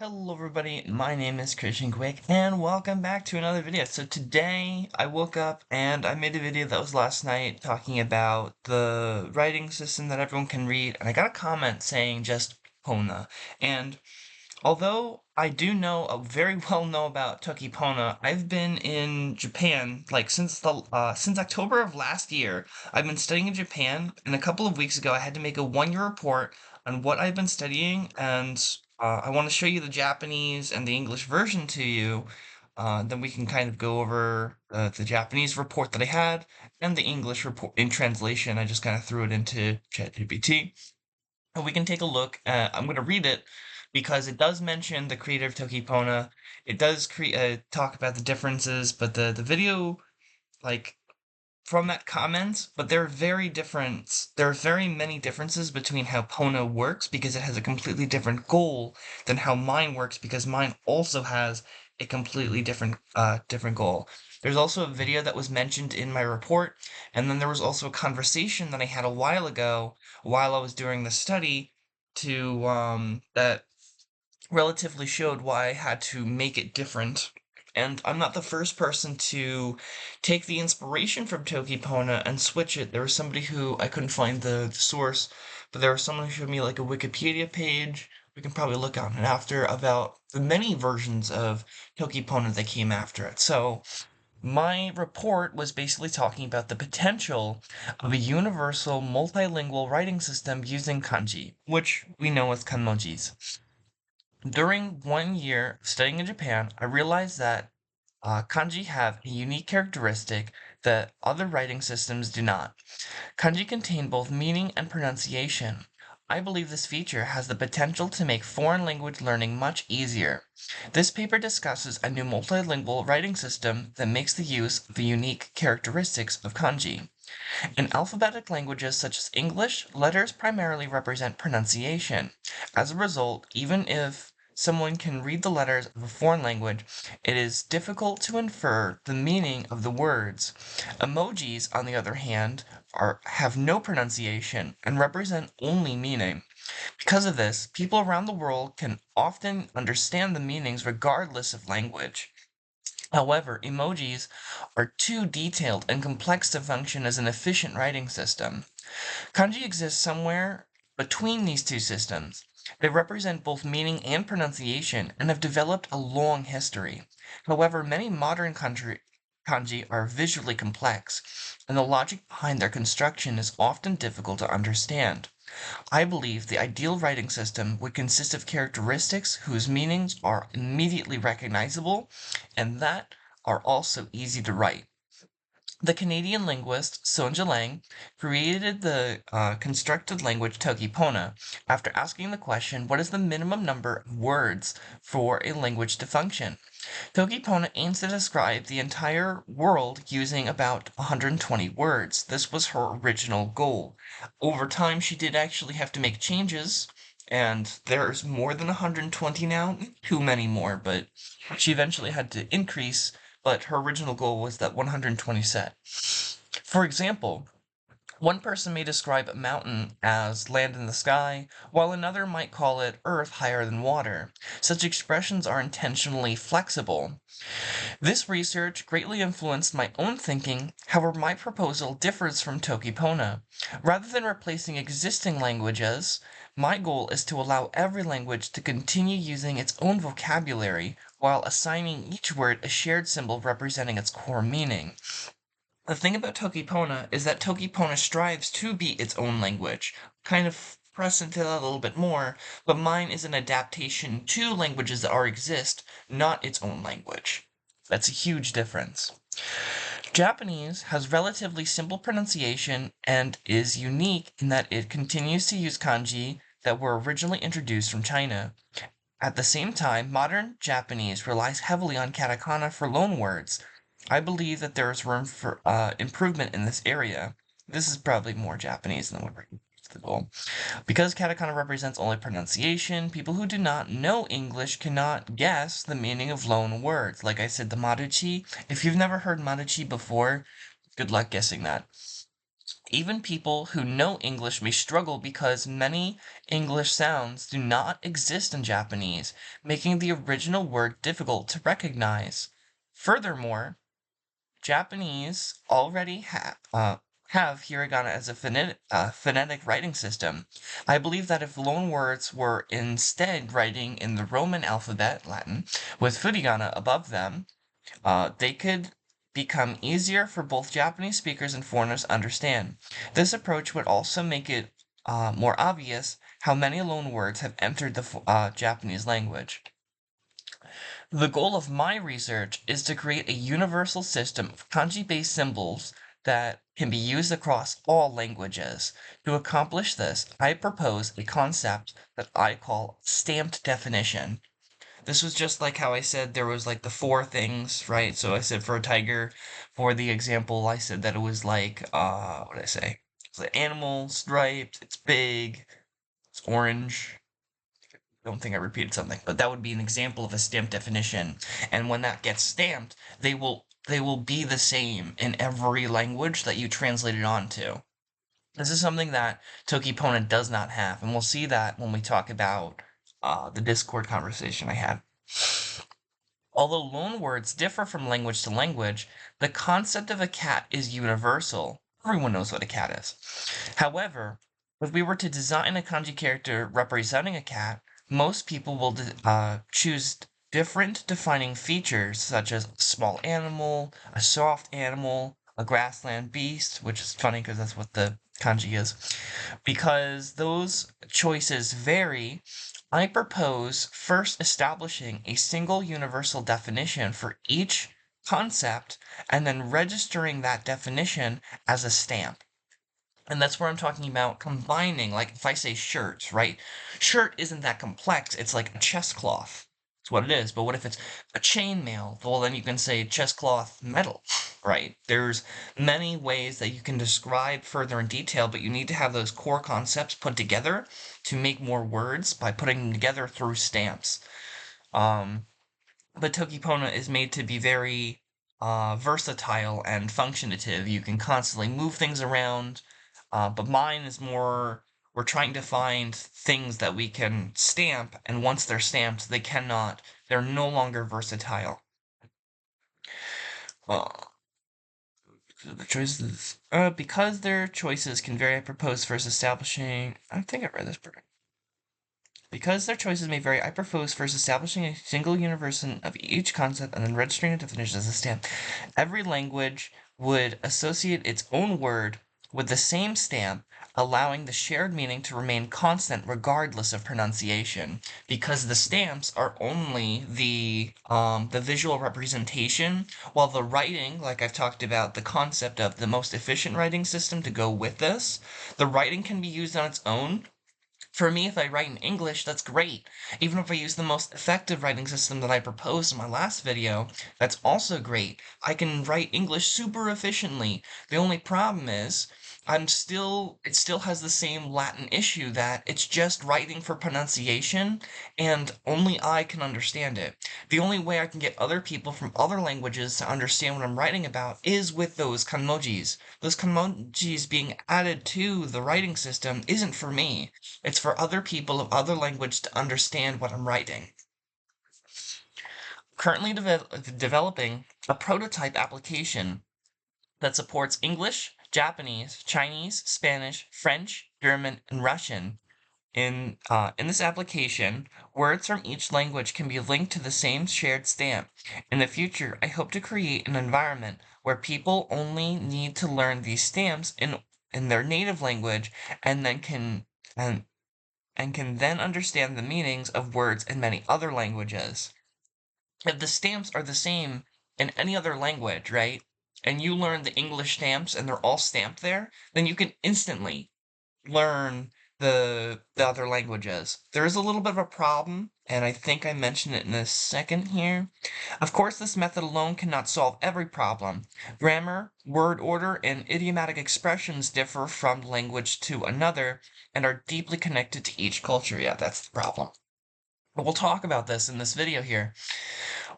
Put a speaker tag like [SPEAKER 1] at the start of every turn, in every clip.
[SPEAKER 1] Hello everybody, my name is Christian Quick and welcome back to another video. So today I woke up and I made a video that was last night talking about the writing system that everyone can read, and I got a comment saying just Pona. And although I do know very well know about Toki Pona, I've been in Japan like since October of last year. I've been studying in Japan, and a couple of weeks ago I had to make a 1-year report on what I've been studying, and I want to show you the Japanese and the English version to you. Then we can kind of go over the Japanese report that I had and the English report in translation. I just kind of threw it into ChatGPT. And we can take a look. I'm going to read it because it does mention the creator of Toki Pona. It does talk about the differences, but the video, like, from that comment, but there are very different. There are very many differences between how Pona works because it has a completely different goal than how mine works because mine also has a completely different goal. There's also a video that was mentioned in my report, and then there was also a conversation that I had a while ago while I was doing the study to that relatively showed why I had to make it different. And I'm not the first person to take the inspiration from Toki Pona and switch it. There was somebody who I couldn't find the source, but there was someone who showed me like a Wikipedia page. We can probably look on it after about the many versions of Toki Pona that came after it. So my report was basically talking about the potential of a universal multilingual writing system using kanji, which we know as kanmojis. During 1 year studying in Japan, I realized that kanji have a unique characteristic that other writing systems do not. Kanji contain both meaning and pronunciation. I believe this feature has the potential to make foreign language learning much easier. This paper discusses a new multilingual writing system that makes the use of the unique characteristics of kanji. In alphabetic languages such as English, letters primarily represent pronunciation. As a result, even if someone can read the letters of a foreign language, it is difficult to infer the meaning of the words. Emojis, on the other hand, have no pronunciation and represent only meaning. Because of this, people around the world can often understand the meanings regardless of language. However, emojis are too detailed and complex to function as an efficient writing system. Kanji exists somewhere between these two systems. They represent both meaning and pronunciation and have developed a long history. However, many modern kanji are visually complex, and the logic behind their construction is often difficult to understand. I believe the ideal writing system would consist of characteristics whose meanings are immediately recognizable and that are also easy to write. The Canadian linguist Sonja Lang created the constructed language Toki Pona after asking the question, what is the minimum number of words for a language to function? Toki Pona aims to describe the entire world using about 120 words. This was her original goal. Over time, she did actually have to make changes, and there's more than 120 now. Too many more, but she eventually had to increase, but her original goal was that 120 set. For example, one person may describe a mountain as land in the sky, while another might call it earth higher than water. Such expressions are intentionally flexible. This research greatly influenced my own thinking, however my proposal differs from Toki Pona. Rather than replacing existing languages, my goal is to allow every language to continue using its own vocabulary while assigning each word a shared symbol representing its core meaning. The thing about Toki Pona is that Toki Pona strives to be its own language. Kind of press into that a little bit more, but mine is an adaptation to languages that already exist, not its own language. That's a huge difference. Japanese has relatively simple pronunciation and is unique in that it continues to use kanji that were originally introduced from China. At the same time, modern Japanese relies heavily on katakana for loanwords. I believe that there is room for improvement in this area. This is probably more Japanese than what we're the goal. Because katakana represents only pronunciation, people who do not know English cannot guess the meaning of loan words. Like I said, the maruchi. If you've never heard maruchi before, good luck guessing that. Even people who know English may struggle because many English sounds do not exist in Japanese, making the original word difficult to recognize. Furthermore, Japanese already have hiragana as a phonetic writing system. I believe that if loanwords were instead writing in the Roman alphabet, Latin, with furigana above them, they could become easier for both Japanese speakers and foreigners to understand. This approach would also make it more obvious how many loanwords have entered the Japanese language. The goal of my research is to create a universal system of kanji-based symbols that can be used across all languages. To accomplish this, I propose a concept that I call stamped definition. This was just like how I said there was like the four things, right? So I said for a tiger, for the example, I said that it was like, what did I say? It's an animal, striped, it's big, it's orange. Don't think I repeated something, but that would be an example of a stamped definition. And when that gets stamped, they will be the same in every language that you translate it onto. This is something that Toki Pona does not have, and we'll see that when we talk about the Discord conversation I had. Although loanwords differ from language to language, the concept of a cat is universal. Everyone knows what a cat is. However, if we were to design a kanji character representing a cat, most people will choose different defining features such as a small animal, a soft animal, a grassland beast, which is funny because that's what the kanji is. Because those choices vary, I propose first establishing a single universal definition for each concept and then registering that definition as a stamp. And that's where I'm talking about combining, like if I say shirt, right? Shirt isn't that complex. It's like a chest cloth. That's what it is. But what if it's a chainmail? Well, then you can say chest cloth metal, right? There's many ways that you can describe further in detail, but you need to have those core concepts put together to make more words by putting them together through stamps. But Toki Pona is made to be very versatile and functionative. You can constantly move things around. But mine is more, we're trying to find things that we can stamp, and once they're stamped, they're no longer versatile. The choices, because their choices can vary, I propose first establishing, I think I read this part. Because their choices may vary, I propose first establishing a single universe of each concept and then registering a definition as a stamp. Every language would associate its own word with the same stamp, allowing the shared meaning to remain constant regardless of pronunciation. Because the stamps are only the visual representation, while the writing, like I've talked about, the concept of the most efficient writing system to go with this, the writing can be used on its own. For me, if I write in English, that's great. Even if I use the most effective writing system that I proposed in my last video, that's also great. I can write English super efficiently. The only problem is, it still has the same Latin issue that it's just writing for pronunciation, and only I can understand it. The only way I can get other people from other languages to understand what I'm writing about is with those kanmojis. Those kanmojis being added to the writing system isn't for me. It's for other people of other language to understand what I'm writing. Currently developing a prototype application that supports English, Japanese, Chinese, Spanish, French, German, and Russian. In this application, words from each language can be linked to the same shared stamp. In the future, I hope to create an environment where people only need to learn these stamps in their native language and then can then understand the meanings of words in many other languages. If the stamps are the same in any other language, right, and you learn the English stamps and they're all stamped there, then you can instantly learn the other languages. There is a little bit of a problem, and I think I mentioned it in a second here. Of course, this method alone cannot solve every problem. Grammar, word order, and idiomatic expressions differ from language to another and are deeply connected to each culture. Yeah, that's the problem. But we'll talk about this in this video here.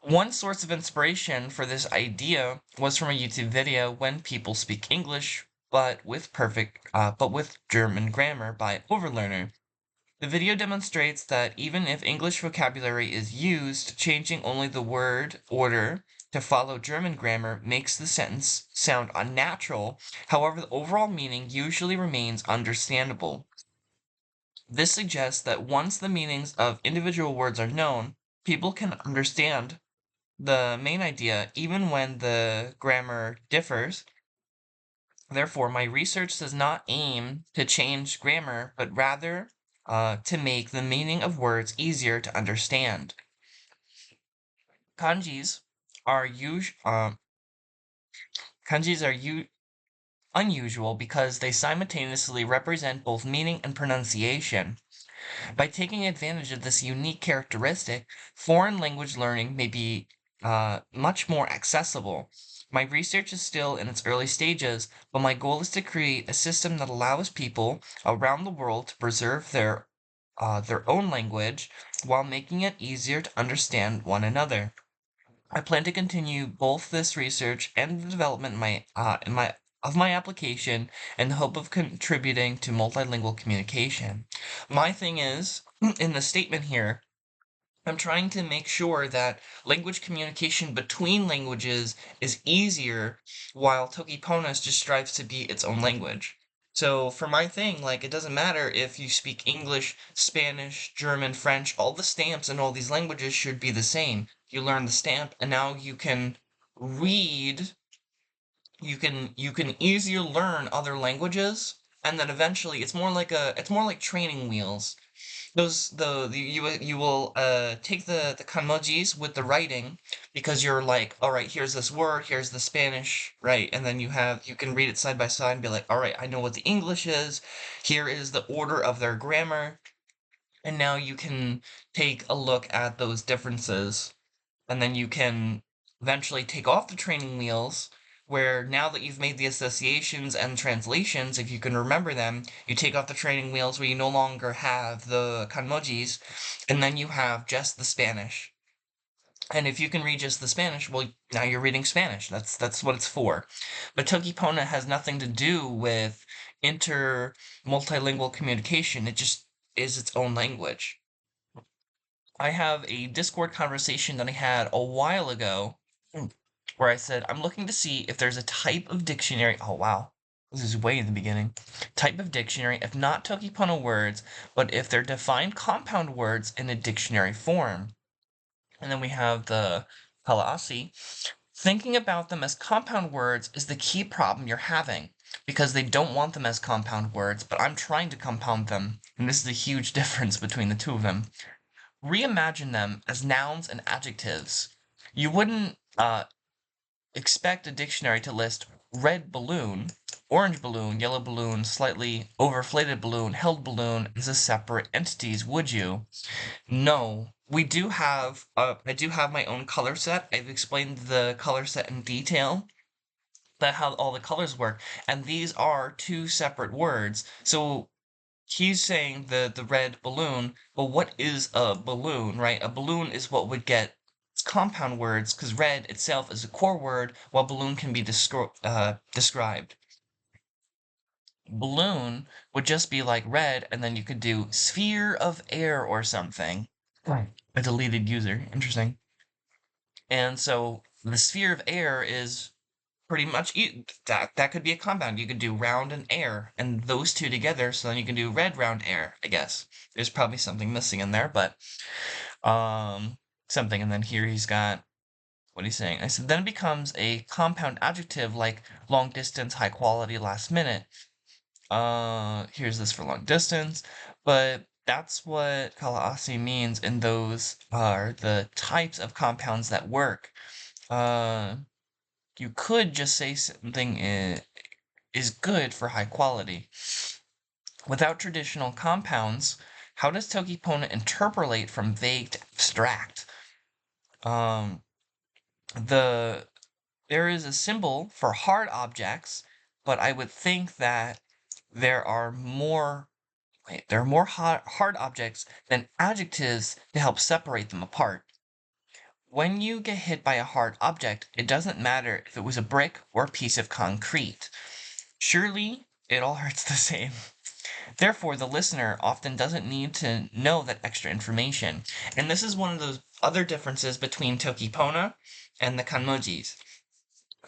[SPEAKER 1] One source of inspiration for this idea was from a YouTube video, When People Speak English, but with German grammar by Overlearner. The video demonstrates that even if English vocabulary is used, changing only the word order to follow German grammar makes the sentence sound unnatural. However, the overall meaning usually remains understandable. This suggests that once the meanings of individual words are known, people can understand the main idea even when the grammar differs. Therefore, my research does not aim to change grammar, but rather to make the meaning of words easier to understand. Kanjis are kanjis are unusual because they simultaneously represent both meaning and pronunciation. By taking advantage of this unique characteristic, foreign language learning may be much more accessible. My research is still in its early stages, but my goal is to create a system that allows people around the world to preserve their own language while making it easier to understand one another. I plan to continue both this research and the development of my application in the hope of contributing to multilingual communication. My thing is, in the statement here, I'm trying to make sure that language communication between languages is easier, while Toki Pona just strives to be its own language. So for my thing, like, it doesn't matter if you speak English, Spanish, German, French, all the stamps in all these languages should be the same. You learn the stamp and now you can read, you can easier learn other languages, and then eventually it's more like training wheels. You will take the kanmojis with the writing, because you're like, all right, here's this word, here's the Spanish, right? And then you can read it side by side and be like, all right, I know what the English is. Here is the order of their grammar. And now you can take a look at those differences, and then you can eventually take off the training wheels, where now that you've made the associations and translations, if you can remember them, you take off the training wheels where you no longer have the kanmojis, and then you have just the Spanish. And if you can read just the Spanish, well, now you're reading Spanish. That's what it's for. But Toki Pona has nothing to do with multilingual communication. It just is its own language. I have a Discord conversation that I had a while ago, where I said, I'm looking to see if there's a type of dictionary. Oh, wow. This is way in the beginning. Type of dictionary, if not Tokipono words, but if they're defined compound words in a dictionary form. And then we have the Kalaasi. Thinking about them as compound words is the key problem you're having, because they don't want them as compound words, but I'm trying to compound them, and this is a huge difference between the two of them. Reimagine them as nouns and adjectives. You wouldn't expect a dictionary to list red balloon, orange balloon, yellow balloon, slightly overflated balloon, held balloon as separate entities, would you? No. I do have my own color set. I've explained the color set in detail, that how all the colors work, and these are two separate words. So he's saying the red balloon. Well, what is a balloon, right? A balloon is what would get compound words, because red itself is a core word, while balloon can be described. Balloon would just be like red, and then you could do sphere of air or something. Right. A deleted user. Interesting. And so the sphere of air is pretty much that could be a compound. You could do round and air, and those two together, so then you can do red round air, I guess. There's probably something missing in there, but something. And then here he's got, what he's saying. I said then it becomes a compound adjective like long distance, high quality, last minute. Here's this for long distance, but that's what Kalaasi means, and those are the types of compounds that work. You could just say something is good for high quality. Without traditional compounds, how does Toki Pona interpolate from vague to abstract? Um, there is a symbol for hard objects, but I would think that there are more hard objects than adjectives to help separate them apart. When you get hit by a hard object, it doesn't matter if it was a brick or a piece of concrete. Surely it all hurts the same. Therefore, the listener often doesn't need to know that extra information. And this is one of those other differences between Toki Pona and the Kanmojis.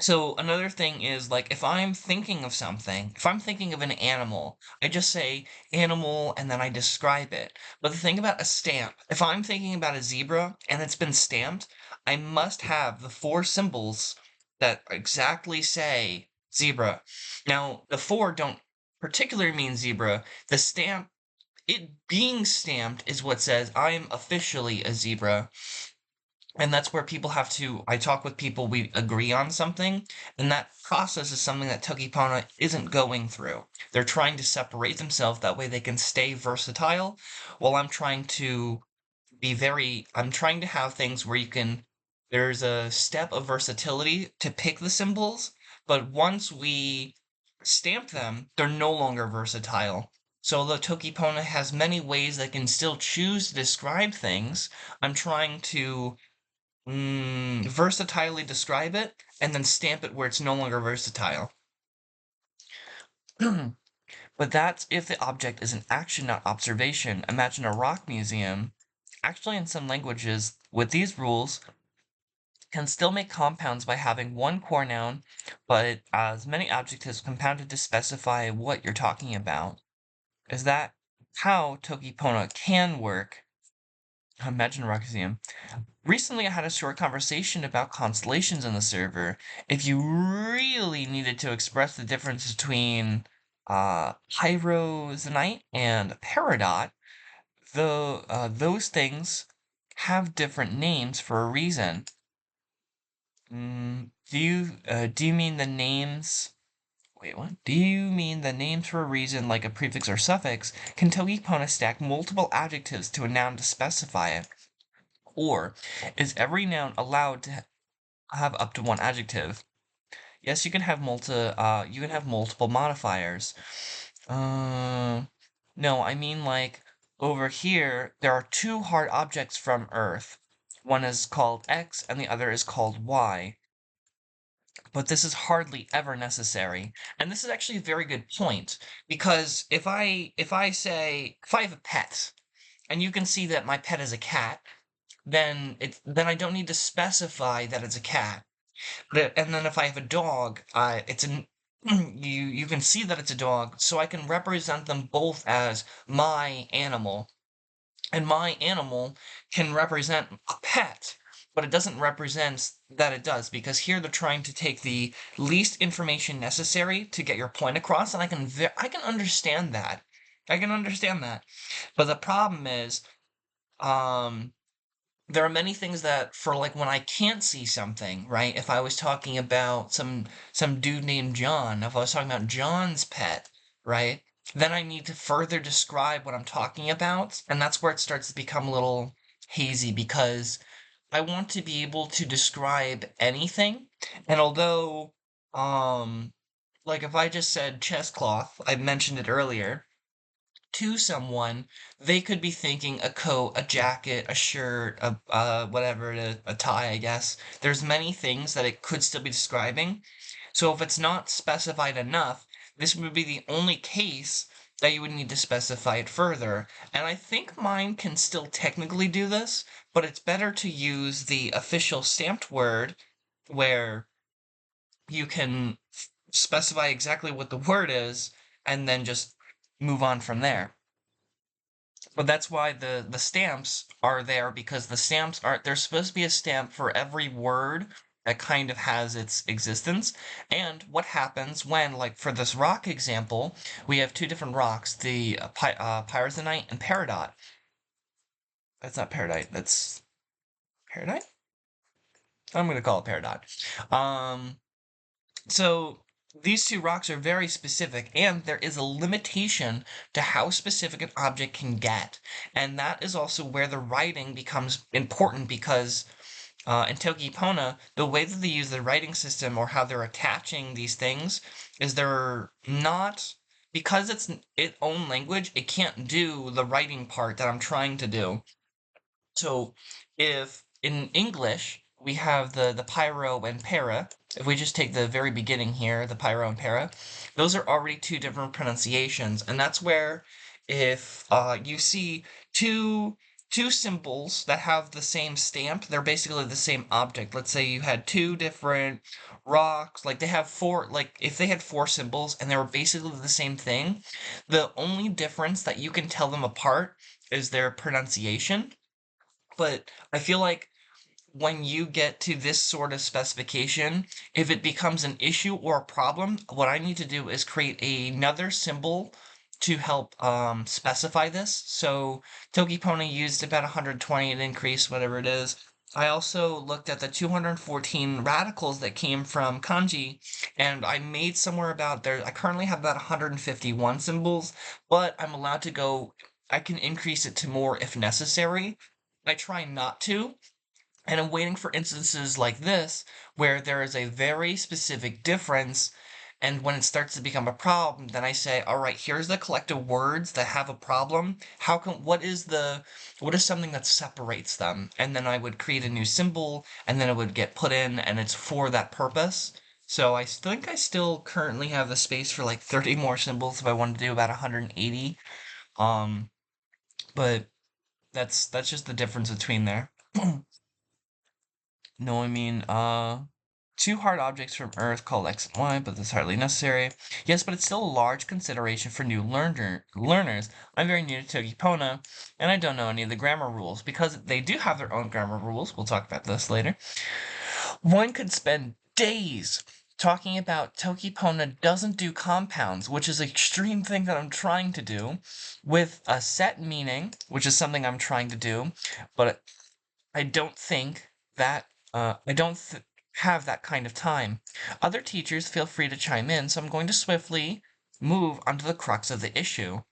[SPEAKER 1] So another thing is like if I'm thinking of something, if I'm thinking of an animal, I just say animal and then I describe it. But the thing about a stamp, if I'm thinking about a zebra and it's been stamped, I must have the four symbols that exactly say zebra. Now, the four don't particularly mean zebra. The stamp, it being stamped is what says I am officially a zebra. And that's where people have to, I talk with people, we agree on something, and that process is something that Tokipona isn't going through. They're trying to separate themselves, that way they can stay versatile, while I'm trying to have things where there's a step of versatility to pick the symbols, but once we stamp them, they're no longer versatile. So although Tokipona has many ways they can still choose to describe things, I'm trying to versatilely describe it, and then stamp it where it's no longer versatile. But that's if the object is an action, not observation. Imagine a rock museum. Actually, in some languages, with these rules, can still make compounds by having one core noun, but as many adjectives compounded to specify what you're talking about. Is that how Tokipona can work? Imagine a rock museum. Recently, I had a short conversation about constellations in the server. If you really needed to express the difference between Pyroxenite and Peridot, those things have different names for a reason. Do you mean the names? Wait, what? Do you mean the names for a reason, like a prefix or suffix? Can Togipona stack multiple adjectives to a noun to specify it? Or is every noun allowed to have up to one adjective? Yes, you can have multiple modifiers. No, I mean like over here there are two hard objects from Earth. One is called X and the other is called Y. But this is hardly ever necessary. And this is actually a very good point because if I have a pet and you can see that my pet is a cat, then I don't need to specify that it's a cat. And then if I have a dog, it's an you can see that it's a dog, so I can represent them both as my animal. And my animal can represent a pet, but it doesn't represent that it does, because here they're trying to take the least information necessary to get your point across, and I can understand that. I can understand that. But the problem is, um, there are many things that for like when I can't see something, right? If I was talking about some dude named John, if I was talking about John's pet, right? Then I need to further describe what I'm talking about, and that's where it starts to become a little hazy because I want to be able to describe anything. And although like if I just said chest cloth, I mentioned it earlier, to someone, they could be thinking a coat, a jacket, a shirt, whatever, a tie, I guess. There's many things that it could still be describing. So if it's not specified enough, this would be the only case that you would need to specify it further. And I think mine can still technically do this, but it's better to use the official stamped word where you can specify exactly what the word is and then just move on from there. But that's why the stamps are there, because the stamps are there's supposed to be a stamp for every word that kind of has its existence. And what happens when, like for this rock example, we have two different rocks, the Pyroxenite and Peridot. That's not Peridot, that's Peridot? I'm gonna call it Peridot. So these two rocks are very specific, and there is a limitation to how specific an object can get. And that is also where the writing becomes important because in Toki Pona, the way that they use the writing system or how they're attaching these things is they're not, because it's its own language, it can't do the writing part that I'm trying to do. So if in English, we have the pyro and para. If we just take the very beginning here, the pyro and para, those are already two different pronunciations, and that's where if you see two two symbols that have the same stamp, they're basically the same object. Let's say you had two different rocks, like they have four, like if they had four symbols and they were basically the same thing, the only difference that you can tell them apart is their pronunciation. But I feel like when you get to this sort of specification, if it becomes an issue or a problem, what I need to do is create another symbol to help specify this. So Toki Pona used about 120 an increase, whatever it is. I also looked at the 214 radicals that came from kanji, and I made somewhere about there. I currently have about 151 symbols, but I'm allowed to go. I can increase it to more if necessary. I try not to, and I'm waiting for instances like this where there is a very specific difference. And when it starts to become a problem, then I say, all right, here's the collective words that have a problem. What is something that separates them? And then I would create a new symbol and then it would get put in and it's for that purpose. So I think I still currently have the space for like 30 more symbols if I wanted to do about 180. Um, but that's just the difference between there. No, I mean, two hard objects from Earth called X and Y, but that's hardly necessary. Yes, but it's still a large consideration for new learners. I'm very new to Toki Pona, and I don't know any of the grammar rules, because they do have their own grammar rules. We'll talk about this later. One could spend days talking about Toki Pona doesn't do compounds, which is an extreme thing that I'm trying to do, with a set meaning, which is something I'm trying to do, but I don't think that I don't have that kind of time. Other teachers feel free to chime in, so I'm going to swiftly move onto the crux of the issue.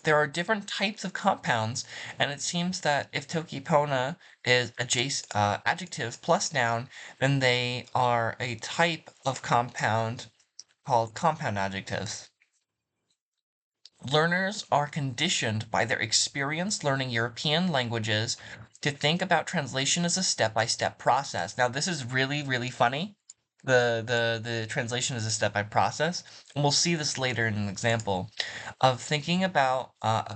[SPEAKER 1] There are different types of compounds, and it seems that if tokipona is adjective plus noun, then they are a type of compound called compound adjectives. Learners are conditioned by their experience learning European languages to think about translation as a step-by-step process. Now, this is really, really funny. The translation is a step-by process, and we'll see this later in an example of thinking about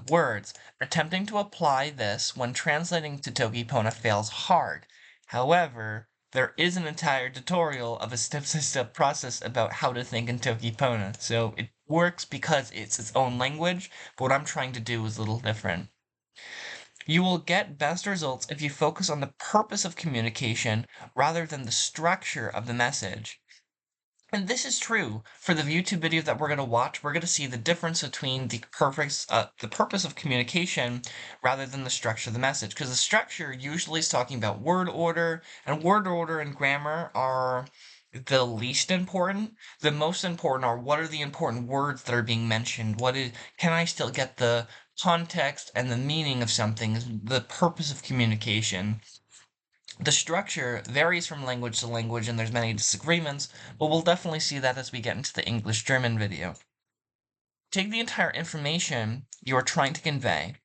[SPEAKER 1] words. Attempting to apply this when translating to Tokipona fails hard. However, there is an entire tutorial of a step-by-step process about how to think in Tokipona, so it works because it's its own language, but what I'm trying to do is a little different. You will get best results if you focus on the purpose of communication rather than the structure of the message. And this is true for the YouTube video that we're going to watch. We're going to see the difference between the purpose of communication rather than the structure of the message. Because the structure usually is talking about word order, and word order and grammar are the least important. The most important are what are the important words that are being mentioned? Can I still get the context and the meaning of something? The purpose of communication. The structure varies from language to language and there's many disagreements, but we'll definitely see that as we get into the English-German video. Take the entire information you are trying to convey.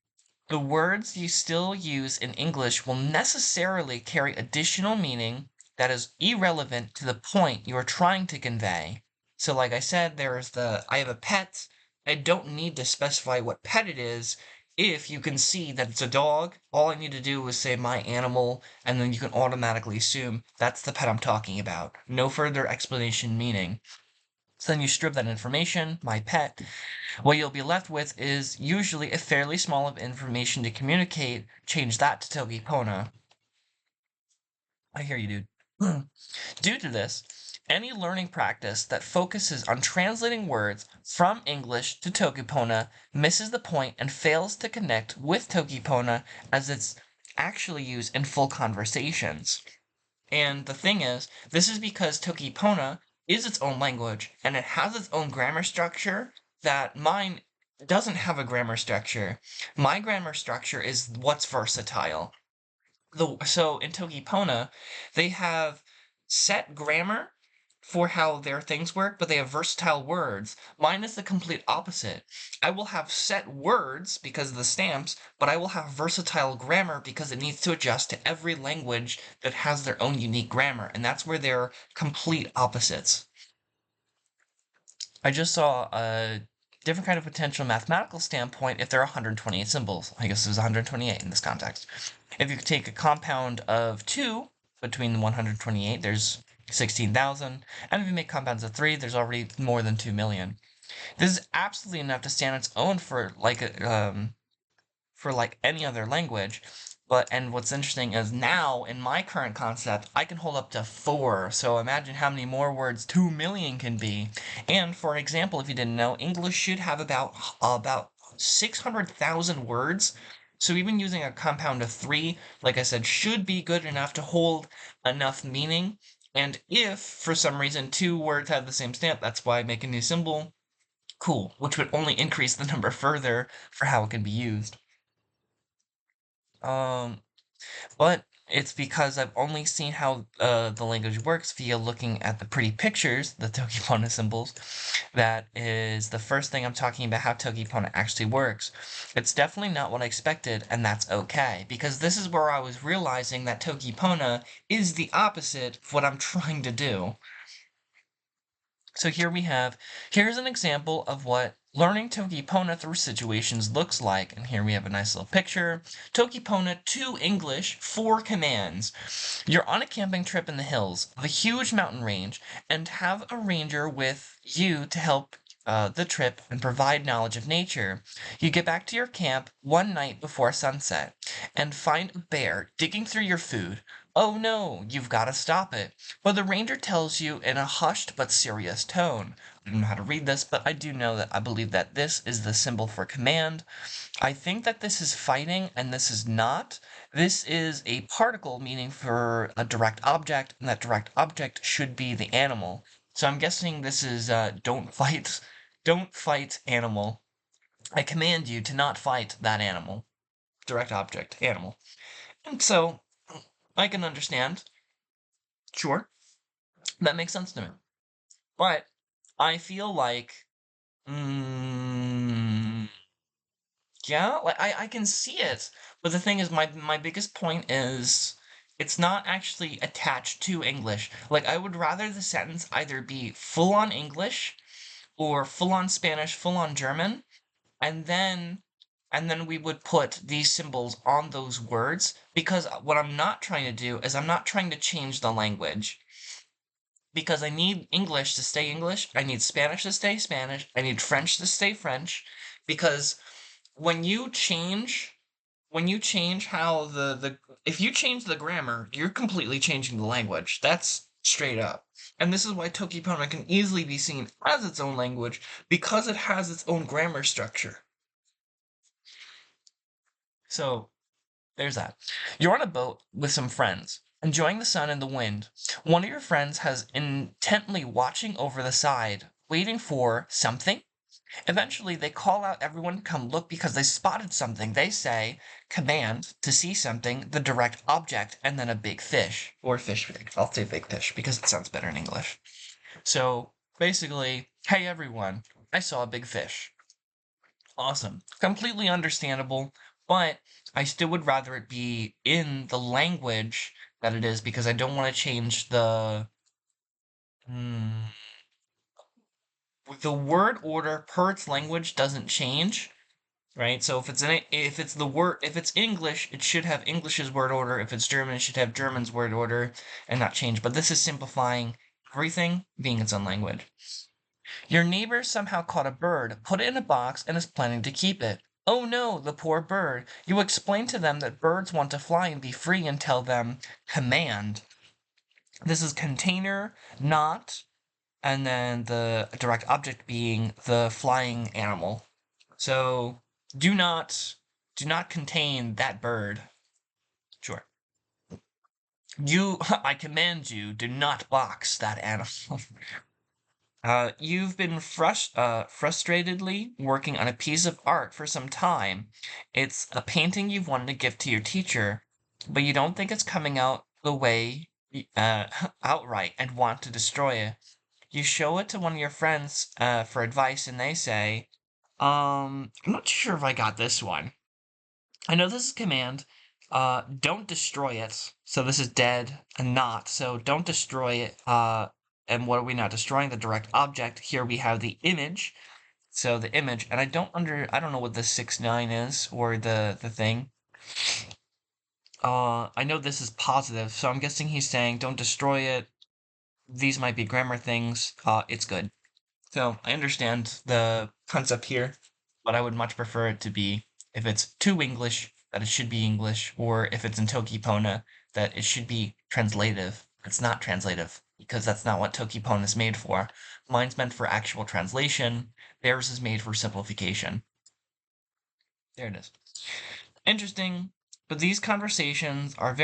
[SPEAKER 1] The words you still use in English will necessarily carry additional meaning that is irrelevant to the point you are trying to convey. So like I said, I have a pet. I don't need to specify what pet it is. If you can see that it's a dog, all I need to do is say my animal, and then you can automatically assume that's the pet I'm talking about. No further explanation meaning. So then you strip that information, my pet. What you'll be left with is usually a fairly small of information to communicate. Change that to Toki Pona. I hear you, dude. Due to this, any learning practice that focuses on translating words from English to Tokipona misses the point and fails to connect with Tokipona as it's actually used in full conversations. And the thing is, this is because Tokipona is its own language and it has its own grammar structure that mine doesn't have a grammar structure. My grammar structure is what's versatile. So in Tokipona, they have set grammar for how their things work, but they have versatile words. Mine is the complete opposite. I will have set words because of the stamps, but I will have versatile grammar because it needs to adjust to every language that has their own unique grammar, and that's where they're complete opposites. I just saw a different kind of potential mathematical standpoint if there are 128 symbols. I guess there's 128 in this context. If you take a compound of 2 between the 128, there's 16,000. And if you make compounds of 3, there's already more than 2 million. This is absolutely enough to stand on its own for like any other language. And what's interesting is now in my current concept, I can hold up to 4. So imagine how many more words 2 million can be. And for example, if you didn't know, English should have about 600,000 words. So even using a compound of 3, like I said, should be good enough to hold enough meaning. And if for some reason 2 words have the same stamp, that's why I make a new symbol. Cool, which would only increase the number further for how it can be used. But it's because I've only seen how the language works via looking at the pretty pictures, the Toki Pona symbols. That is the first thing I'm talking about how Toki Pona actually works. It's definitely not what I expected, and that's okay, because this is where I was realizing that Toki Pona is the opposite of what I'm trying to do. So here's an example of what learning Toki Pona through situations looks like. And here we have a nice little picture. Toki Pona 2 English, 4 commands. You're on a camping trip in the hills of a huge mountain range and have a ranger with you to help the trip and provide knowledge of nature. You get back to your camp one night before sunset and find a bear digging through your food. Oh no, you've got to stop it. But the ranger tells you in a hushed but serious tone. I don't know how to read this, but I do know that I believe that this is the symbol for command. I think that this is fighting and this is not. This is a particle meaning for a direct object, and that direct object should be the animal. So I'm guessing this is don't fight. Don't fight animal. I command you to not fight that animal. Direct object, animal. And so I can understand. Sure. That makes sense to me. But I feel like, yeah, like I can see it. But the thing is, my biggest point is it's not actually attached to English. Like, I would rather the sentence either be full-on English or full-on Spanish, full-on German, and then we would put these symbols on those words, because what I'm not trying to do is I'm not trying to change the language. Because I need English to stay English, I need Spanish to stay Spanish, I need French to stay French, because when you change how if you change the grammar, you're completely changing the language. That's straight up. And this is why Toki Pona can easily be seen as its own language, because it has its own grammar structure. So there's that. You're on a boat with some friends, enjoying the sun and the wind. One of your friends has intently watching over the side, waiting for something. Eventually, they call out everyone to come look because they spotted something. They say, command to see something, the direct object, and then a big fish. Or fish big. I'll say big fish because it sounds better in English. So, basically, hey everyone, I saw a big fish. Awesome. Completely understandable, but I still would rather it be in the language that it is, because I don't want to change the word order per its language doesn't change, right? So if it's English, it should have English's word order. If it's German, it should have German's word order and not change. But this is simplifying everything being its own language. Your neighbor somehow caught a bird, put it in a box, and is planning to keep it. Oh no, the poor bird. You explain to them that birds want to fly and be free and tell them, command. This is container, not, and then the direct object being the flying animal. So do not contain that bird. Sure. I command you, do not box that animal. You've been frustratedly working on a piece of art for some time. It's a painting you've wanted to give to your teacher, but you don't think it's coming out the way outright and want to destroy it. You show it to one of your friends for advice, and they say, I'm not sure if I got this one. I know this is command. Don't destroy it. So this is dead and not. So don't destroy it. And what are we not destroying? The direct object. Here we have the image. So the image, and I don't know what the 6-9 is or the thing. I know this is positive, so I'm guessing he's saying don't destroy it. These might be grammar things. It's good. So I understand the concept here, but I would much prefer it to be, if it's too English, that it should be English, or if it's in Toki Pona, that it should be translative. It's not translative, because that's not what Toki Pona is made for. Mine's meant for actual translation. Theirs is made for simplification. There it is. Interesting. But these conversations are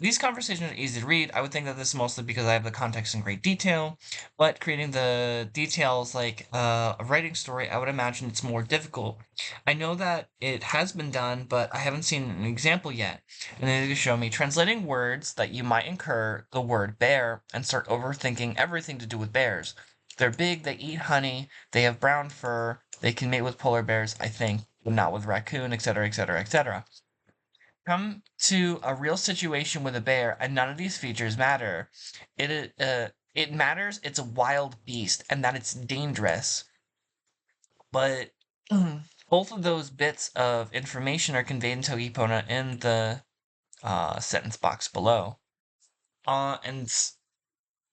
[SPEAKER 1] easy to read. I would think that this is mostly because I have the context in great detail, but creating the details like a writing story, I would imagine it's more difficult. I know that it has been done, but I haven't seen an example yet. And they can show me translating words that you might incur the word bear and start overthinking everything to do with bears. They're big, they eat honey, they have brown fur, they can mate with polar bears, I think, but not with raccoon, etc., etc., etc. Come to a real situation with a bear, and none of these features matter. It matters it's a wild beast and that it's dangerous. But both of those bits of information are conveyed in Togipona in the sentence box below. And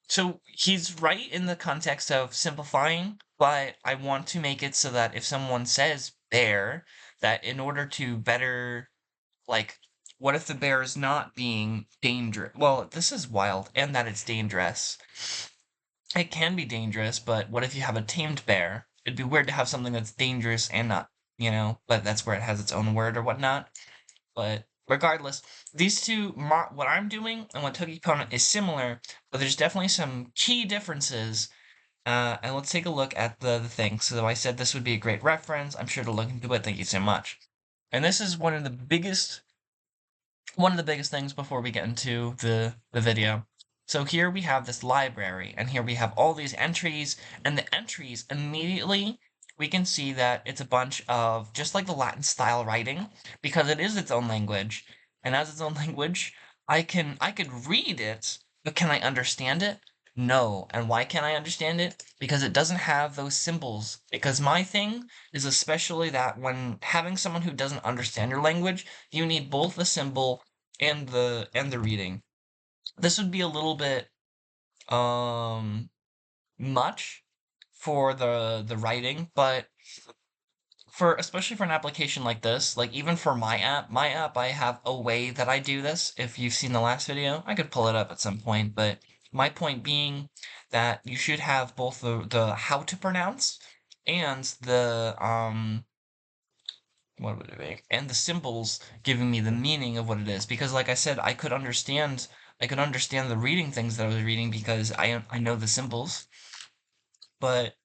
[SPEAKER 1] so he's right in the context of simplifying, but I want to make it so that if someone says bear, that in order to better, like, what if the bear is not being dangerous? Well, this is wild, and that it's dangerous. It can be dangerous, but what if you have a tamed bear? It'd be weird to have something that's dangerous and not, but that's where it has its own word or whatnot. But regardless, these two, what I'm doing and what Toki Pona is similar, but there's definitely some key differences. And let's take a look at the thing. So I said this would be a great reference. I'm sure to look into it. Thank you so much. And this is one of the biggest things before we get into the video. So here we have this library, and here we have all these entries, and the entries immediately we can see that it's a bunch of just like the Latin style writing, because it is its own language. And as its own language, I could read it, but can I understand it? No. And why can't I understand it? Because it doesn't have those symbols. Because my thing is especially that when having someone who doesn't understand your language, you need both the symbol and the reading. This would be a little bit um much for the writing, but for especially for an application like this, like even for my app, I have a way that I do this. If you've seen the last video, I could pull it up at some point, but my point being that you should have both the how to pronounce and the what would it be? And the symbols giving me the meaning of what it is. Because like I said, I could understand the reading things that I was reading because I know the symbols. But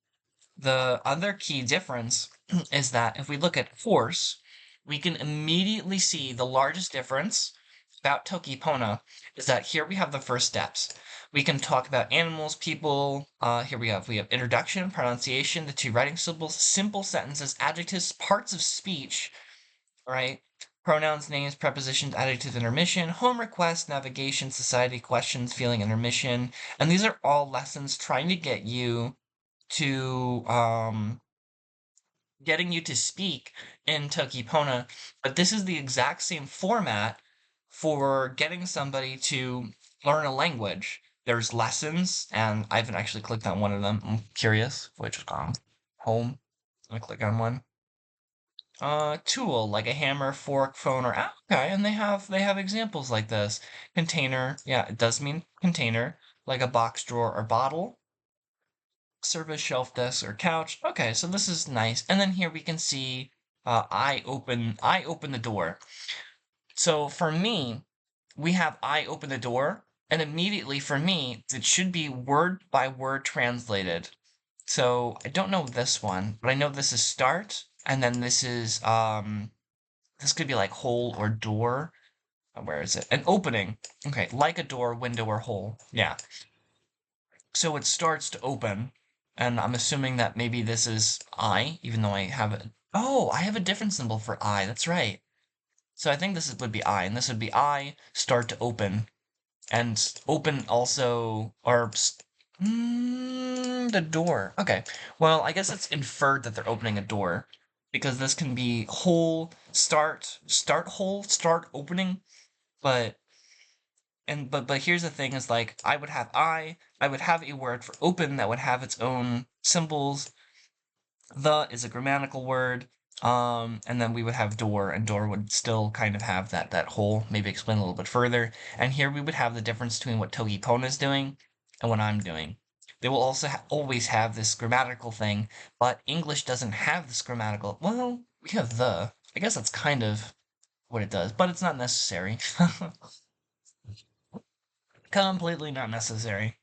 [SPEAKER 1] the other key difference is that if we look at force, we can immediately see the largest difference about Toki Pona is that here we have the first steps. We can talk about animals, people. Here we have introduction, pronunciation, the two writing symbols, simple sentences, adjectives, parts of speech, right? Pronouns, names, prepositions, adjectives, intermission, home request, navigation, society, questions, feeling, intermission. And these are all lessons trying to get you to getting you to speak in Toki Pona, but this is the exact same format for getting somebody to learn a language. There's lessons, and I haven't actually clicked on one of them. I'm curious, which home. I click on one. Tool like a hammer, fork, phone, or okay, and they have examples like this. Container, yeah, it does mean container, like a box, drawer, or bottle. Service, shelf, desk, or couch. Okay, so this is nice. And then here we can see I open the door. So for me, we have I open the door, and immediately for me, it should be word by word translated. So I don't know this one, but I know this is start, and then this is this could be like hole or door. Where is it? An opening. Okay, like a door, window, or hole. Yeah. So it starts to open, and I'm assuming that maybe this is I, even though I have it. Oh, I have a different symbol for I. That's right. So I think would be I, and this would be I start to open, and open also, or the door. Okay. Well, I guess it's inferred that they're opening a door, because this can be hole, start hole, start opening, but but here's the thing is like I would have a word for open that would have its own symbols. The is a grammatical word. And then we would have door, and door would still kind of have that whole, maybe explain a little bit further. And here we would have the difference between what Toki Pona is doing and what I'm doing. They will also always have this grammatical thing, but English doesn't have this grammatical. Well, we have the. I guess that's kind of what it does, but it's not necessary. Completely not necessary.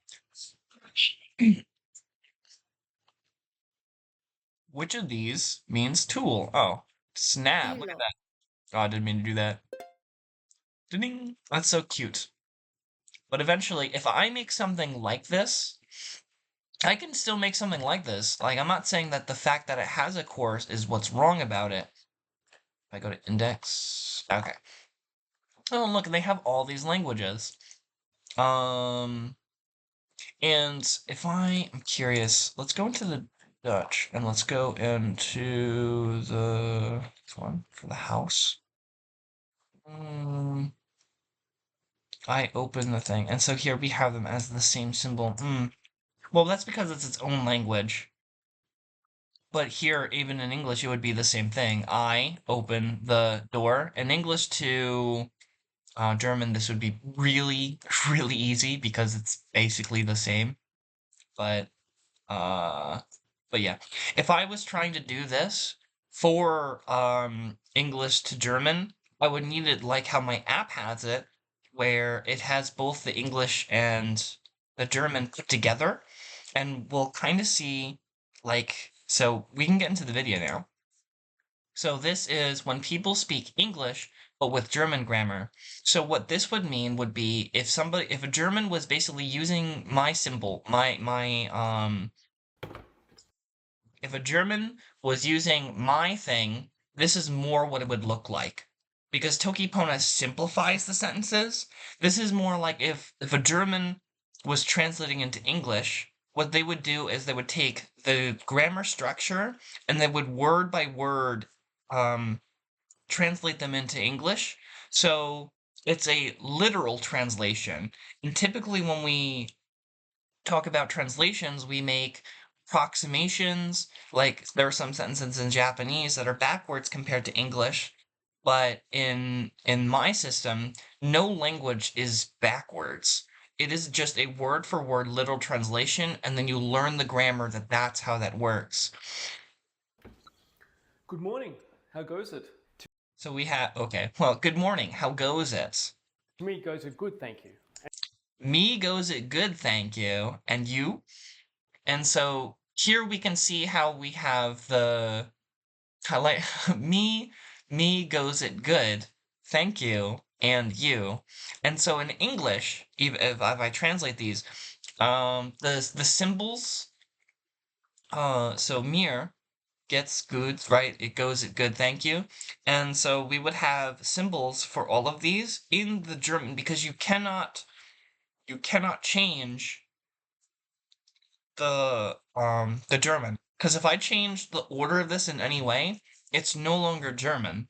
[SPEAKER 1] Which of these means tool? Oh, snap. Look at that. Oh, I didn't mean to do that. Ding. That's so cute. But eventually, if I make something like this, I can still make something like this. Like, I'm not saying that the fact that it has a course is what's wrong about it. If I go to index, okay. Oh, look, they have all these languages. Um, and if I am curious, let's go into the Dutch, and let's go into this one for the house. I open the thing, and so here we have them as the same symbol. Well, that's because it's its own language. But here, even in English, it would be the same thing. I open the door. In English to German, this would be really, really easy because it's basically the same. But Uh, but yeah, if I was trying to do this for English to German, I would need it like how my app has it, where it has both the English and the German put together, and we'll kind of see like so we can get into the video now. So this is when people speak English but with German grammar. So what this would mean would be if a German was basically using my symbol, if a German was using my thing, this is more what it would look like. Because Tokipona simplifies the sentences, this is more like if a German was translating into English, what they would do is they would take the grammar structure and they would word by word translate them into English. So it's a literal translation. And typically when we talk about translations, we make approximations. Like there are some sentences in Japanese that are backwards compared to English, but in my system, no language is backwards. It is just a word for word literal translation, and then you learn the grammar that's how that works.
[SPEAKER 2] Good morning. How goes it?
[SPEAKER 1] So we have okay. Well, good morning. How goes it?
[SPEAKER 2] To me, it goes it good, thank you.
[SPEAKER 1] Me goes it good, thank you. And you? And so here we can see how we have the highlight me goes it good, thank you, and you. And so in English, even if I translate these, the symbols, so mir gets good, right? It goes it good, thank you. And so we would have symbols for all of these in the German because you cannot change the German. Because if I change the order of this in any way, it's no longer German.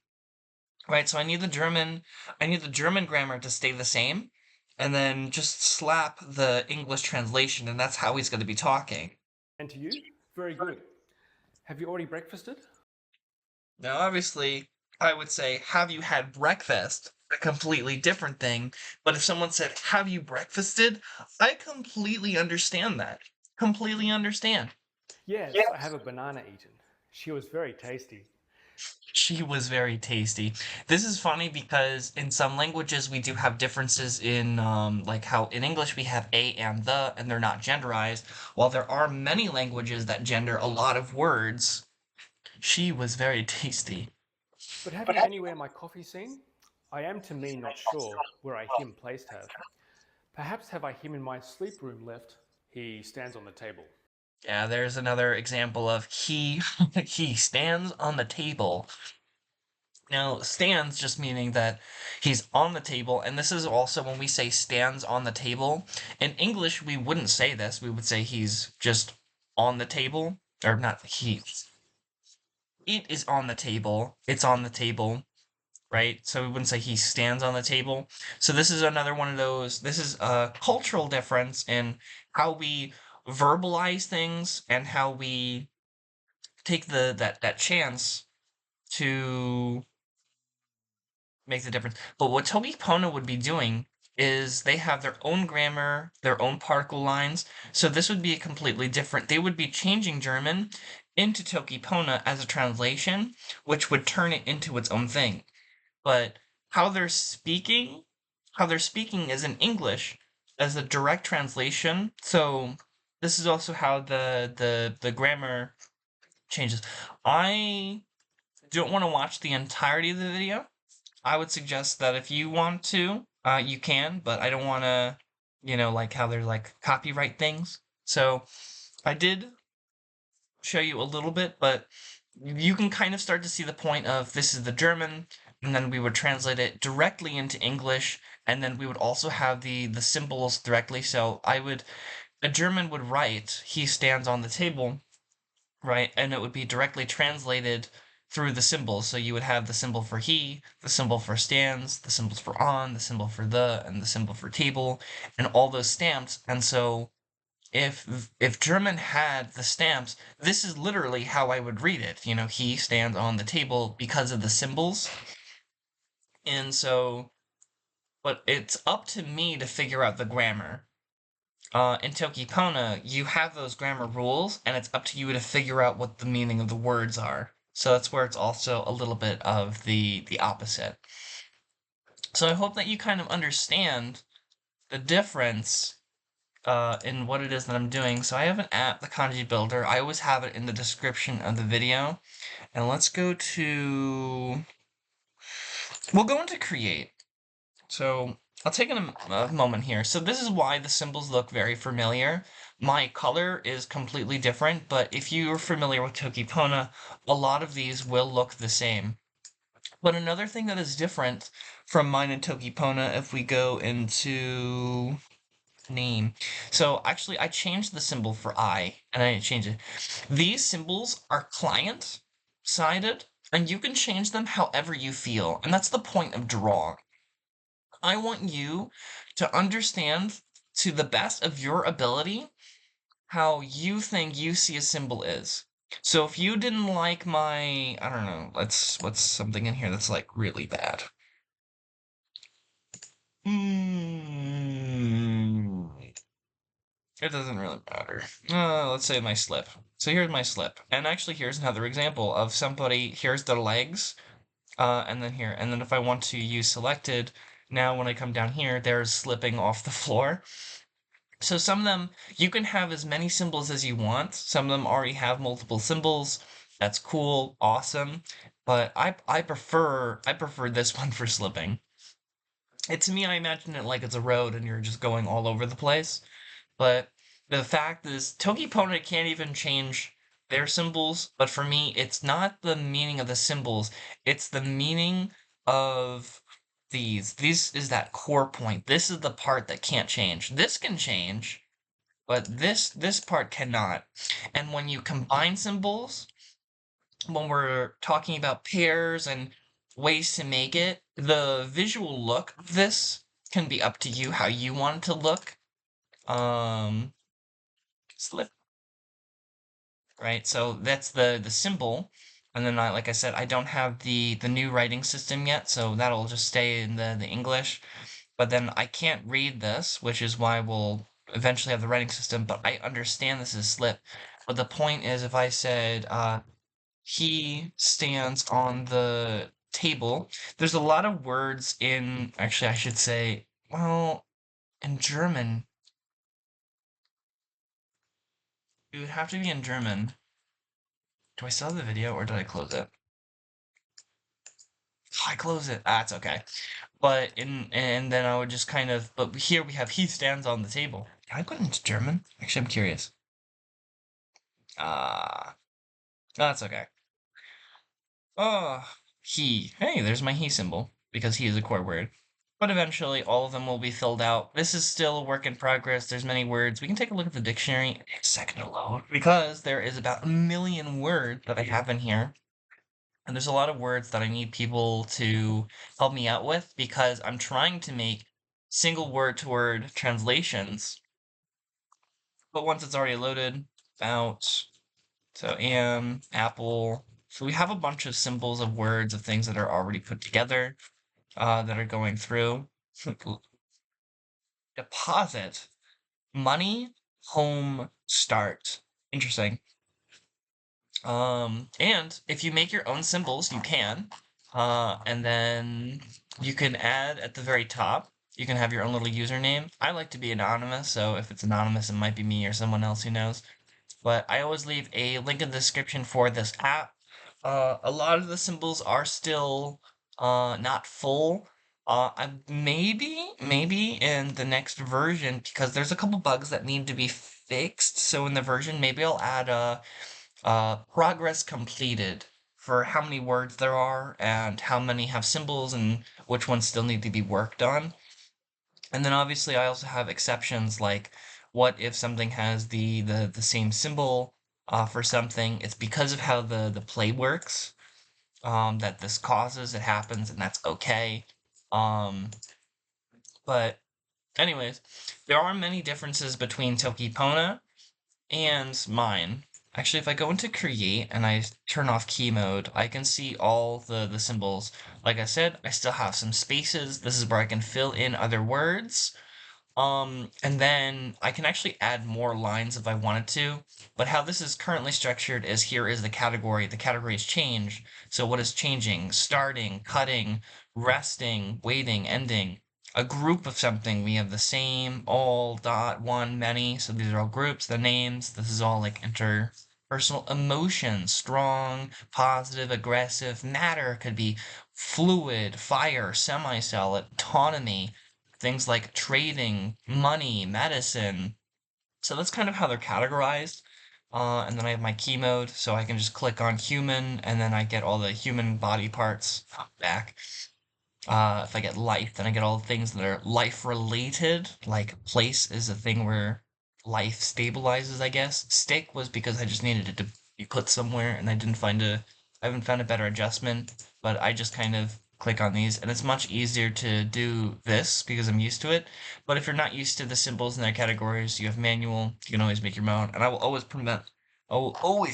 [SPEAKER 1] Right, so I need the German grammar to stay the same, and then just slap the English translation, and that's how he's going to be talking.
[SPEAKER 2] And to you? Very good. Have you already breakfasted?
[SPEAKER 1] Now, obviously, I would say, have you had breakfast? A completely different thing. But if someone said, have you breakfasted? I completely understand that. Completely understand.
[SPEAKER 2] Yes, I have a banana eaten. She was very tasty.
[SPEAKER 1] She was very tasty. This is funny because in some languages we do have differences in like how in English we have a and the and they're not genderized, while there are many languages that gender a lot of words. She was very tasty.
[SPEAKER 2] But have you anywhere my coffee seen? I am to me not sure where I him placed have. Perhaps have I him in my sleep room left. He stands on the table.
[SPEAKER 1] Yeah, there's another example of he he stands on the table. Now, stands just meaning that he's on the table, and this is also when we say stands on the table. In English, we wouldn't say this. We would say he's just on the table, or not he. It is on the table. It's on the table, right? So we wouldn't say he stands on the table. So this is another one of those. This is a cultural difference in how we verbalize things and how we take that chance to make the difference. But what Toki Pona would be doing is they have their own grammar, their own particle lines. So this would be a completely different. They would be changing German into Toki Pona as a translation, which would turn it into its own thing. But how they're speaking, how they're speaking is in English as a direct translation. So this is also how the grammar changes. I don't want to watch the entirety of the video. I would suggest that if you want to, you can, but I don't want to, like how they're like copyright things. So I did show you a little bit, but you can kind of start to see the point of this is the German, and then we would translate it directly into English, and then we would also have the symbols directly. So a German would write, he stands on the table, right? And it would be directly translated through the symbols. So you would have the symbol for he, the symbol for stands, the symbols for on, the symbol for the, and the symbol for table, and all those stamps. And so if German had the stamps, this is literally how I would read it. He stands on the table because of the symbols. And so, but it's up to me to figure out the grammar. In Toki Pona, you have those grammar rules, and it's up to you to figure out what the meaning of the words are. So that's where it's also a little bit of the opposite. So I hope that you kind of understand the difference in what it is that I'm doing. So I have an app, the Kanji Builder. I always have it in the description of the video. And let's go to... We'll go into Create. So I'll take a moment here. So this is why the symbols look very familiar. My color is completely different, but if you're familiar with Toki Pona, a lot of these will look the same. But another thing that is different from mine and Toki Pona, if we go into name. So actually I changed the symbol for I, and I didn't change it. These symbols are client sided, and you can change them however you feel, and that's the point of drawing. I want you to understand to the best of your ability how you think you see a symbol is. So if you didn't like my, I don't know, what's something in here that's like really bad? It doesn't really matter. Let's say my slip. So here's my slip. And actually here's another example of somebody, here's their legs, and then here. And then if I want to use selected, now when I come down here, they're slipping off the floor. So some of them, you can have as many symbols as you want. Some of them already have multiple symbols. That's cool, awesome. But I prefer this one for slipping. To me, I imagine it like it's a road and you're just going all over the place. But the fact is, Toki Pona can't even change their symbols. But for me, it's not the meaning of the symbols. It's the meaning of these. This is that core point. This is the part that can't change. This can change, but this part cannot. And when you combine symbols, when we're talking about pairs and ways to make it, the visual look of this can be up to you how you want it to look. Slip, right? So that's the symbol. And then like I said, I don't have the new writing system yet, so that'll just stay in the English. But then I can't read this, which is why we'll eventually have the writing system, but I understand this is slip. But the point is, if I said, he stands on the table, there's a lot of words in, actually, I should say, well, in German, it would have to be in German. Do I still have the video, or did I close it? I close it. That's okay. But and then I would just kind of. But here we have he stands on the table. Can I put it into German? Actually, I'm curious. Ah, that's okay. Oh, he. Hey, there's my he symbol because he is a core word. But eventually, all of them will be filled out. This is still a work in progress. There's many words. We can take a look at the dictionary. It takes a second to load because there is about 1 million words that I have in here. And there's a lot of words that I need people to help me out with because I'm trying to make single word to word translations. But once it's already loaded, about, so apple. So we have a bunch of symbols of words of things that are already put together that are going through. Deposit, money, home, start. Interesting. And if you make your own symbols, you can. And then you can add at the very top, you can have your own little username. I like to be anonymous, so if it's anonymous, it might be me or someone else who knows. But I always leave a link in the description for this app. A lot of the symbols are still not full. Maybe in the next version, because there's a couple bugs that need to be fixed. So in the version, maybe I'll add a progress completed for how many words there are and how many have symbols and which ones still need to be worked on. And then obviously I also have exceptions like what if something has the same symbol for something. It's because of how the play works that this causes, it happens, and that's okay. Um, but anyways, there are many differences between Toki Pona and mine. Actually, if I go into create and I turn off key mode, I can see all the symbols. Like I said, I still have some spaces. This is where I can fill in other words. And then I can actually add more lines if I wanted to. But how this is currently structured is here is the category. The category is change. So what is changing? Starting, cutting, resting, waiting, ending. A group of something, we have the same, all, dot, one, many. So these are all groups, the names. This is all like interpersonal emotions, strong, positive, aggressive. Matter could be fluid, fire, semi-solid, autonomy, things like trading, money, medicine. So that's kind of how they're categorized. And then I have my key mode, so I can just click on human, and then I get all the human body parts back. If I get life, then I get all the things that are life related. Like place is a thing where life stabilizes, I guess. Stick was because I just needed it to be put somewhere, and I haven't found a better adjustment. But I just kind of click on these, and it's much easier to do this because I'm used to it. But if you're not used to the symbols and their categories, you have manual. You can always make your own, and I will always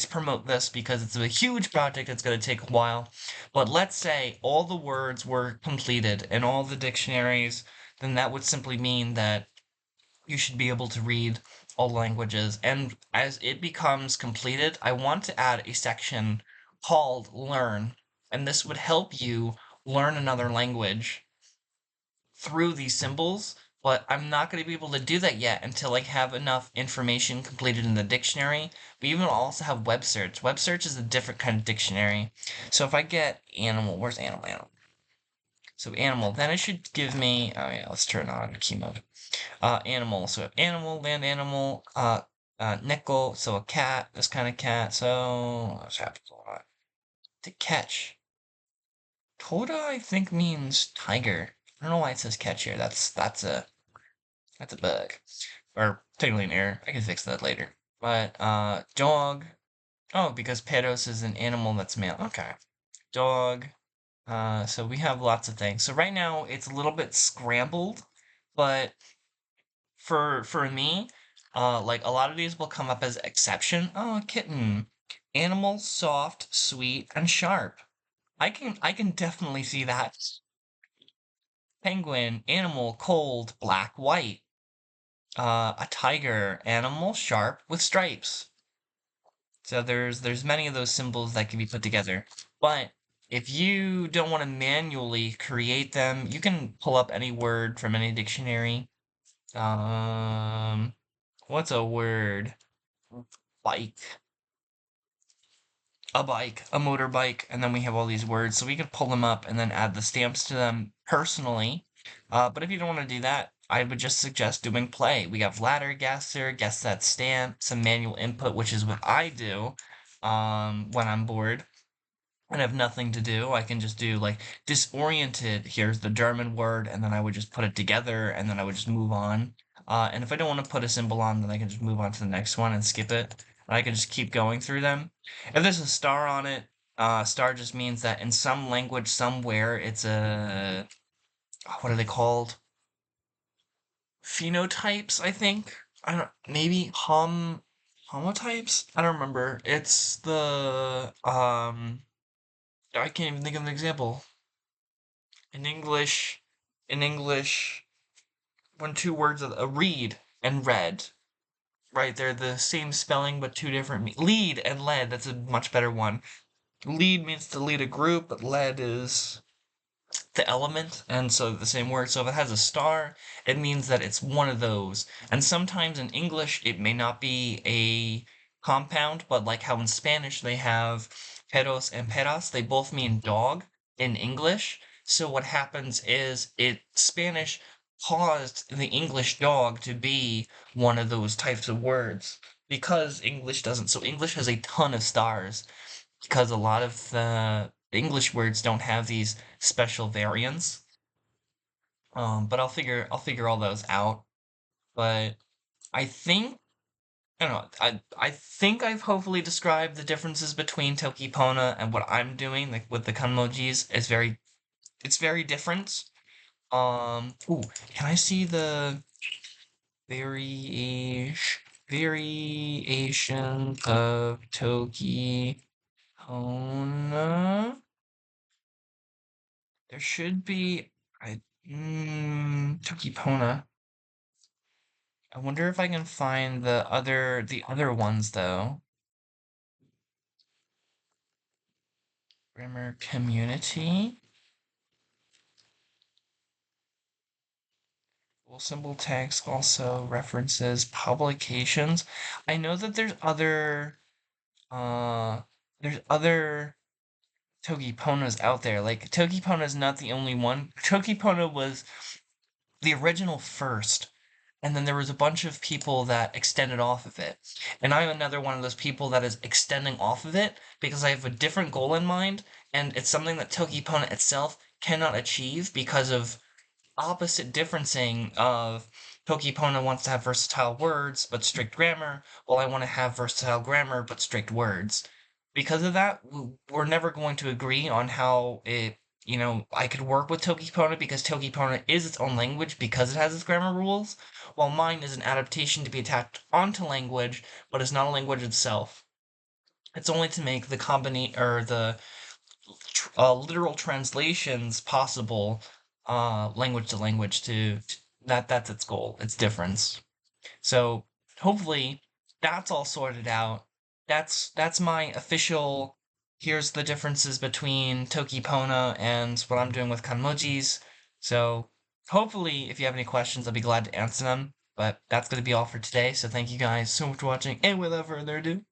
[SPEAKER 1] promote this because it's a huge project. It's going to take a while. But let's say all the words were completed in all the dictionaries, then that would simply mean that you should be able to read all languages. And as it becomes completed, I want to add a section called Learn. And this would help you learn another language through these symbols. But I'm not going to be able to do that yet until I have enough information completed in the dictionary. We even also have web search. Web search is a different kind of dictionary. So if I get animal, where's animal? So animal, then it should give me, oh yeah, let's turn on key mode. Animal, so animal, land animal, nickel, so a cat, this kind of cat, so, what's happens a lot? To catch. Toda, I think, means tiger. I don't know why it says catch here, that's a bug. Or technically an error, I can fix that later. But, dog, oh, because pedos is an animal that's male, okay. Dog, so we have lots of things. So right now it's a little bit scrambled, but for me, like a lot of these will come up as exception. Oh, a kitten. Animal, soft, sweet, and sharp. I can definitely see that. Penguin, animal, cold, black, white. A tiger, animal, sharp with stripes. So there's many of those symbols that can be put together. But if you don't want to manually create them, you can pull up any word from any dictionary. Um, what's a word? Bike. a bike, a motorbike, and then we have all these words. So we could pull them up and then add the stamps to them personally. But if you don't want to do that, I would just suggest doing play. We have ladder guesser, guess that stamp, some manual input, which is what I do when I'm bored and have nothing to do. I can just do like disoriented. Here's the German word, and then I would just put it together, and then I would just move on. And if I don't want to put a symbol on, then I can just move on to the next one and skip it. And I can just keep going through them. If there's a star on it, star just means that in some language somewhere it's a what are they called? Phenotypes, I think. I don't maybe homotypes? I don't remember. It's the I can't even think of an example. In English, in English, when two words are a read and read, right? They're the same spelling but two different lead and led. That's a much better one. Lead means to lead a group, but led is the element, and so the same word. So if it has a star, it means that it's one of those. And sometimes in English, it may not be a compound, but like how in Spanish they have perros and perras, they both mean dog in English. So what happens is Spanish caused the English dog to be one of those types of words because English doesn't. So English has a ton of stars because a lot of the English words don't have these special variants. But I'll figure all those out. But I think I don't know. I think I've hopefully described the differences between Toki Pona and what I'm doing, like with the Kanmojis. It's very different. Ooh, can I see the variation of Toki Pona? There should be Toki Pona. I wonder if I can find the other ones though. Grammar community. Full symbol text also references publications. I know that uh there's other Toki Ponas out there. Like Toki Pona is not the only one. Toki Pona was the original first, and then there was a bunch of people that extended off of it. And I'm another one of those people that is extending off of it because I have a different goal in mind, and it's something that Toki Pona itself cannot achieve because of opposite differencing of Toki Pona wants to have versatile words but strict grammar, while I want to have versatile grammar but strict words. Because of that, we're never going to agree on how I could work with Toki Pona because Toki Pona is its own language because it has its grammar rules, while mine is an adaptation to be attacked onto language, but is not a language itself. It's only to make the combine or the literal translations possible, language to language that's its goal, its difference. So hopefully that's all sorted out. That's my official here's the differences between Toki Pona and what I'm doing with Kanmojis. So hopefully if you have any questions I'll be glad to answer them. But that's gonna be all for today. So thank you guys so much for watching, and without further ado,